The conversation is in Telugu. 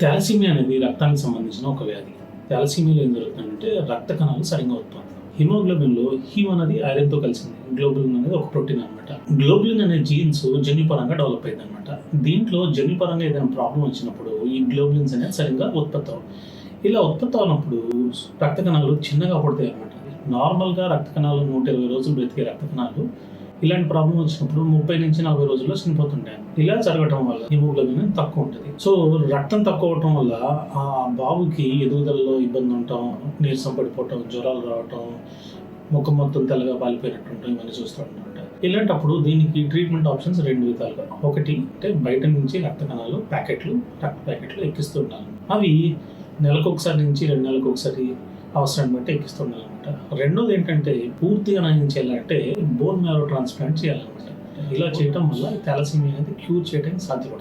థాలసీమియా అనేది రక్తానికి సంబంధించిన ఒక వ్యాధి. థాలసీమియాలో ఏం జరుగుతుందంటే రక్త కణాలు సరిగ్గా ఉత్పత్తి. హిమోగ్లోబిన్లో హీమ్ అనేది ఐరన్తో కలిసింది. గ్లోబులిన్ అనేది ఒక ప్రోటీన్ అనమాట. గ్లోబులిన్ అనే జీన్స్ జన్యుపరంగా డెవలప్ అయింది అనమాట. దీంట్లో జన్యుపరంగా ఏదైనా ప్రాబ్లం వచ్చినప్పుడు ఈ గ్లోబులిన్స్ అనేది సరిగ్గా ఉత్పత్తి అవ్వవు. ఇలా ఉత్పత్తి అవునప్పుడు రక్త కణాలు చిన్నగా పడతాయి అనమాట. నార్మల్గా రక్త కణాలు 120 రోజులు బ్రతికే రక్త కణాలు ఇలాంటి ప్రాబ్లం వచ్చినప్పుడు 30 నుంచి 40 రోజుల్లో చనిపోతుంటాయి. ఇలా జరగటం వల్ల హిమోగ్లోబిన్ తక్కువ ఉంటుంది. సో రక్తం తక్కువ అవటం వల్ల ఆ బాబుకి ఎదుగుదలలో ఇబ్బంది ఉండటం, నీరసం పడిపోవటం, జ్వరాలు రావటం, ముఖం మొత్తం తెల్లగా పాలిపోయినట్టు ఉంటాం, ఇవన్నీ చూస్తూ ఉంటుంటాయి. ఇలాంటప్పుడు దీనికి ట్రీట్మెంట్ ఆప్షన్స్ 2 విధాలుగా. ఒకటి అంటే బయట నుంచి రక్త కణాలు రక్త ప్యాకెట్లు ఎక్కిస్తూ ఉండాలి. అవి నెలకొకసారి నుంచి 2 నెలలకు ఒకసారి అవసరాన్ని బట్టి ఎక్కిస్తూ ఉండాలన్నమాట. రెండోది ఏంటంటే పూర్తిగా నయం చేయాలంటే బోన్ మ్యారో ట్రాన్స్ప్లాంట్ చేయాలన్నమాట. ఇలా చేయటం వల్ల థాలసీమియా అనేది క్యూర్ చేయడానికి సాధ్యపడుతుంది.